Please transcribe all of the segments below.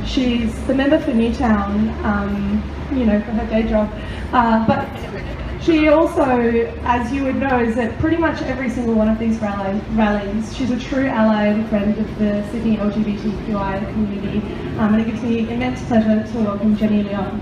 She's the member for Newtown, you know, for her day job. But she also, as you would know, is at pretty much every single one of these rallies. She's a true ally and friend of the Sydney LGBTQI community. And it gives me immense pleasure to welcome Jenny Leong.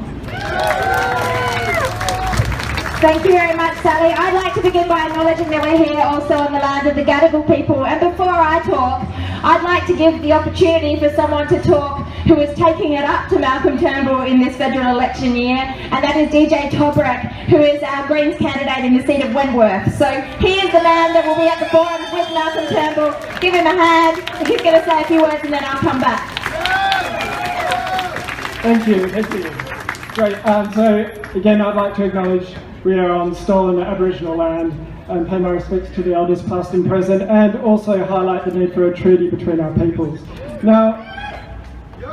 Thank you very much, Sally. I'd like to begin by acknowledging that we're here also on the land of the Gadigal people. And before I talk, I'd like to give the opportunity for someone to talk who is taking it up to Malcolm Turnbull in this federal election year, and that is Dejay Toborek, who is our Greens candidate in the seat of Wentworth. So he is the man that will be at the forum with Malcolm Turnbull. Give him a hand. He's going to say a few words and then I'll come back. Thank you. Great. So again, I'd like to acknowledge we are on stolen Aboriginal land and pay my respects to the elders past and present, and also highlight the need for a treaty between our peoples. Now,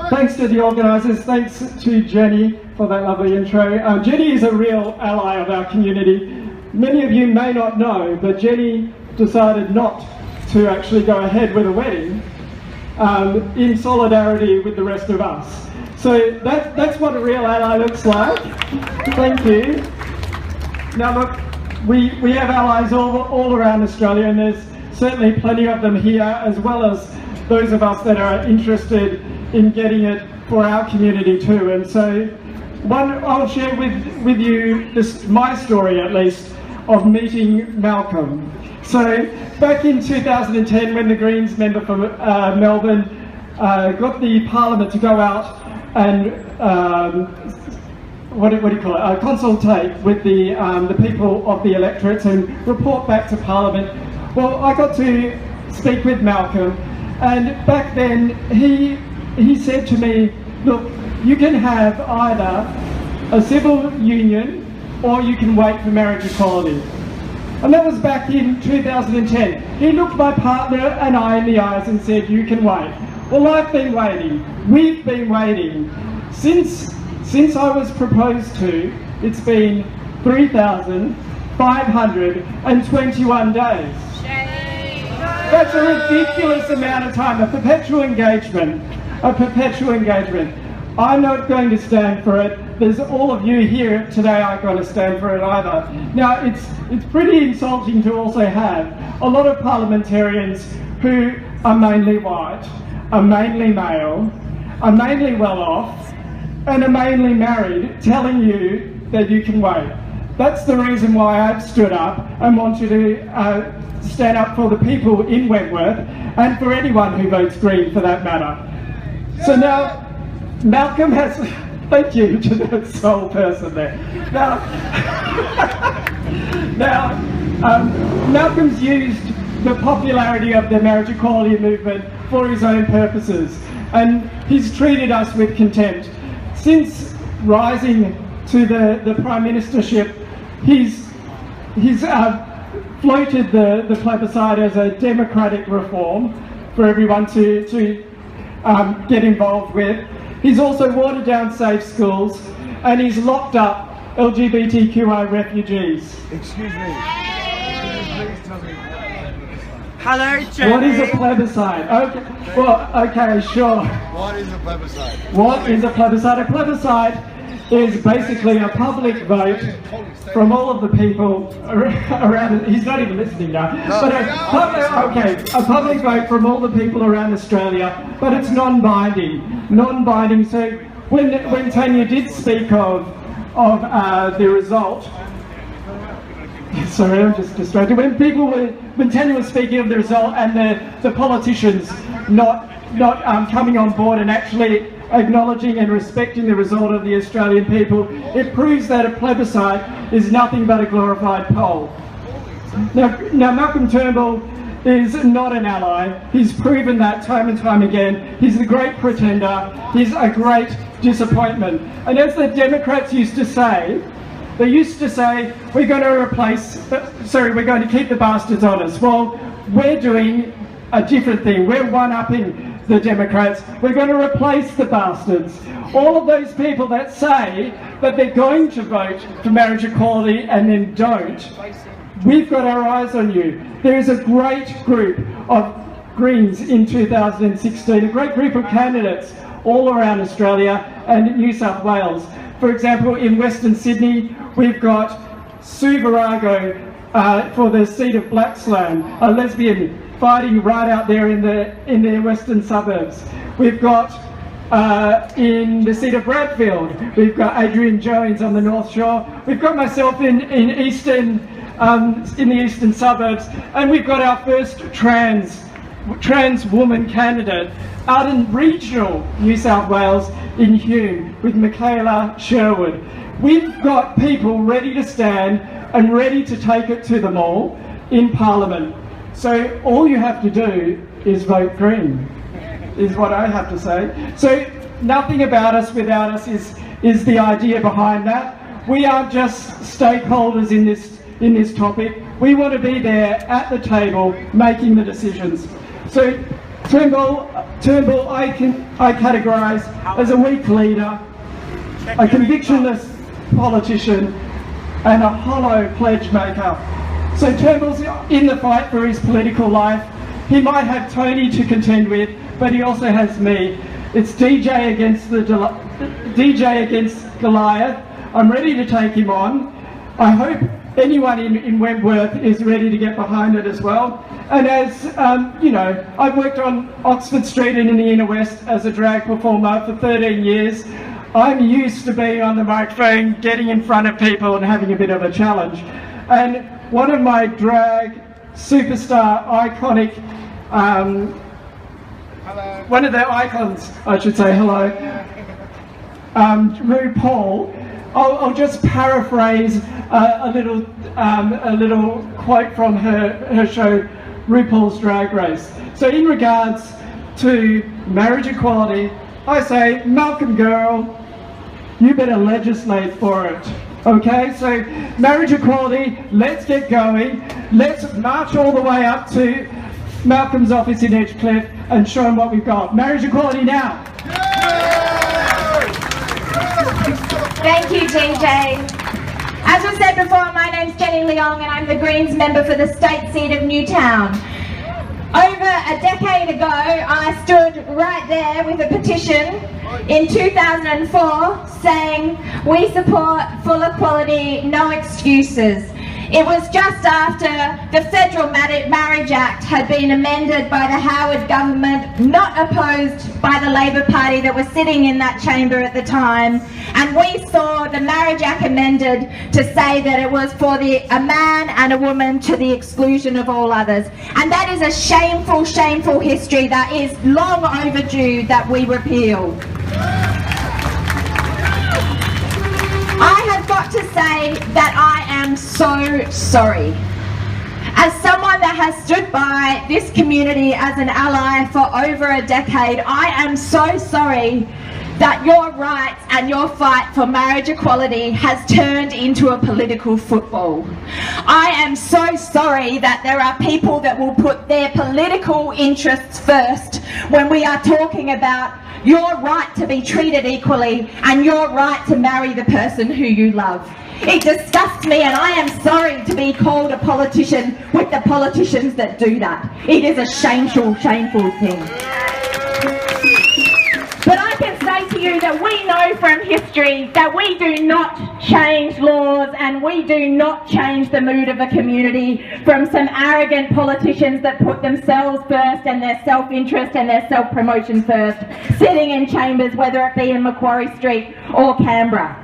thanks to the organisers, thanks to Jenny for that lovely intro. Jenny is a real ally of our community. Many of you may not know, but Jenny decided not to actually go ahead with a wedding in solidarity with the rest of us. So that's what a real ally looks like. Thank you. Now look, we have allies all around Australia, and there's certainly plenty of them here, as well as those of us that are interested in getting it for our community too. And so I'll share with you my story at least of meeting Malcolm. So back in 2010, when the Greens member for Melbourne got the Parliament to go out and what do you call it? Consultate with the people of the electorates and report back to Parliament. Well, I got to speak with Malcolm, and back then he said to me, look, you can have either a civil union or you can wait for marriage equality. And that was back in 2010. He looked my partner and I in the eyes and said, you can wait. Well, I've been waiting. We've been waiting. Since I was proposed to, it's been 3,521 days. That's a ridiculous amount of time, a perpetual engagement. I'm not going to stand for it. There's all of you here today aren't going to stand for it either. Now, it's pretty insulting to also have a lot of parliamentarians who are mainly white, are mainly male, are mainly well off, and are mainly married, telling you that you can wait. That's the reason why I've stood up and wanted to stand up for the people in Wentworth, and for anyone who votes Green for that matter. So now, Malcolm has, thank you to the sole person there. Now, Malcolm's used the popularity of the marriage equality movement for his own purposes, and he's treated us with contempt. Since rising to the Prime Ministership, he's floated the plebiscite as a democratic reform for everyone to get involved with. He's also watered down safe schools, and he's locked up LGBTQI refugees. Excuse me. Please tell me. Hello, Jenny. What is a plebiscite? Okay, well, okay, sure. What is a plebiscite? What is a plebiscite? A plebiscite is basically a public vote from all of the people around. He's not even listening now. But a public vote from all the people around Australia, but it's non-binding. Non-binding. So when Tanya did speak of the result. Sorry, I'm just distracted. When Tanya was speaking of the result and the politicians not coming on board and actually acknowledging and respecting the result of the Australian people, it proves that a plebiscite is nothing but a glorified poll. Now Malcolm Turnbull is not an ally. He's proven that time and time again. He's the great pretender. He's a great disappointment. And as the Democrats used to say, they used to say, we're going to keep the bastards honest. Well, we're doing a different thing. We're one-upping the Democrats. We're going to replace the bastards. All of those people that say that they're going to vote for marriage equality and then don't, we've got our eyes on you. There is a great group of Greens in 2016, a great group of candidates, all around Australia and New South Wales. For example, in Western Sydney, we've got Sue Virago for the seat of Blaxland, a lesbian fighting right out there in the western suburbs. We've got in the seat of Bradfield, we've got Adrian Jones on the North Shore. We've got myself in the eastern suburbs, and we've got our first trans woman candidate out in regional New South Wales in Hume with Michaela Sherwood. We've got people ready to stand and ready to take it to them all in Parliament. So all you have to do is vote Green, is what I have to say. So nothing about us without us is the idea behind that. We aren't just stakeholders in this topic. We want to be there at the table making the decisions. So Turnbull I categorise as a weak leader, a convictionless politician, and a hollow pledge maker. So Turnbull's in the fight for his political life. He might have Tony to contend with, but he also has me. It's DJ against Goliath. I'm ready to take him on. I hope anyone in Wentworth is ready to get behind it as well. And as you know, I've worked on Oxford Street and in the Inner West as a drag performer for 13 years. I'm used to being on the microphone, getting in front of people and having a bit of a challenge. And one of my drag superstar iconic, one of their icons, I should say, hello, RuPaul, I'll just paraphrase a little quote from her show, RuPaul's Drag Race. So in regards to marriage equality, I say, Malcolm girl, you better legislate for it. Okay, so marriage equality, let's get going. Let's march all the way up to Malcolm's office in Edgecliff and show him what we've got. Marriage equality now. Thank you, DJ. As was said before, my name's Jenny Leong and I'm the Greens member for the state seat of Newtown. Over a decade ago, I stood right there with a petition in 2004 saying, "We support full equality, no excuses." It was just after the Federal Marriage Act had been amended by the Howard government, not opposed by the Labor Party that was sitting in that chamber at the time, and we saw the Marriage Act amended to say that it was for a man and a woman to the exclusion of all others. And that is a shameful, shameful history that is long overdue that we repeal. I have got to say that I am so sorry. As someone that has stood by this community as an ally for over a decade, I am so sorry that your rights and your fight for marriage equality has turned into a political football. I am so sorry that there are people that will put their political interests first when we are talking about your right to be treated equally and your right to marry the person who you love. It disgusts me, and I am sorry to be called a politician with the politicians that do that. It is a shameful, shameful thing. But I can say to you that we know from history that we do not change laws and we do not change the mood of a community from some arrogant politicians that put themselves first and their self-interest and their self-promotion first, sitting in chambers, whether it be in Macquarie Street or Canberra.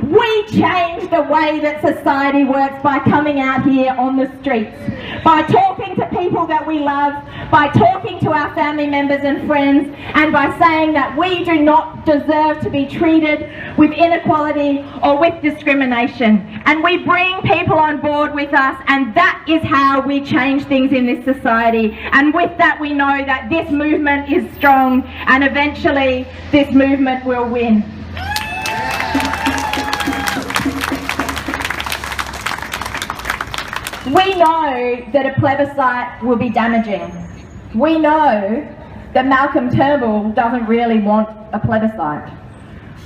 We change the way that society works by coming out here on the streets, by talking to people that we love, by talking to our family members and friends, and by saying that we do not deserve to be treated with inequality or with discrimination. And we bring people on board with us, and that is how we change things in this society. And with that, we know that this movement is strong, and eventually this movement will win. We know that a plebiscite will be damaging. We know that Malcolm Turnbull doesn't really want a plebiscite.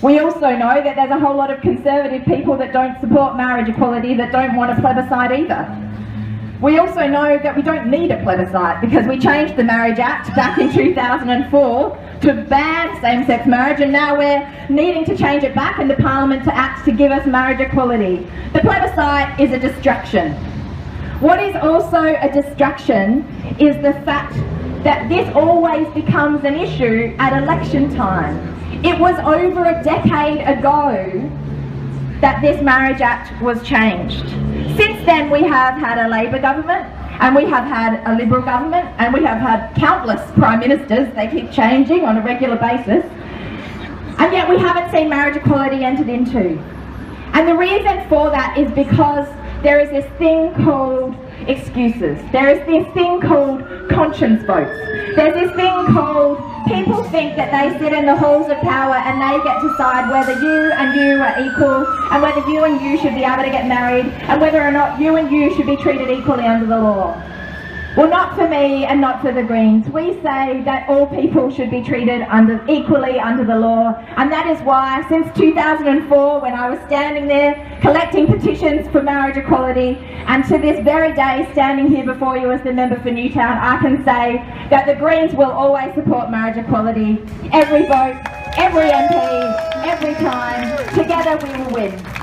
We also know that there's a whole lot of conservative people that don't support marriage equality that don't want a plebiscite either. We also know that we don't need a plebiscite because we changed the Marriage Act back in 2004 to ban same-sex marriage, and now we're needing to change it back in the Parliament to act to give us marriage equality. The plebiscite is a distraction. What is also a distraction is the fact that this always becomes an issue at election time. It was over a decade ago that this Marriage Act was changed. Since then we have had a Labor government, and we have had a Liberal government, and we have had countless Prime Ministers. They keep changing on a regular basis, and yet we haven't seen marriage equality entered into. And the reason for that is because there is this thing called excuses. There is this thing called conscience votes. There's this thing called people think that they sit in the halls of power and they get to decide whether you and you are equal, and whether you and you should be able to get married, and whether or not you and you should be treated equally under the law. Well, not for me and not for the Greens. We say that all people should be treated equally under the law, and that is why since 2004, when I was standing there collecting petitions for marriage equality, and to this very day standing here before you as the member for Newtown, I can say that the Greens will always support marriage equality. Every vote, every MP, every time. Together we will win.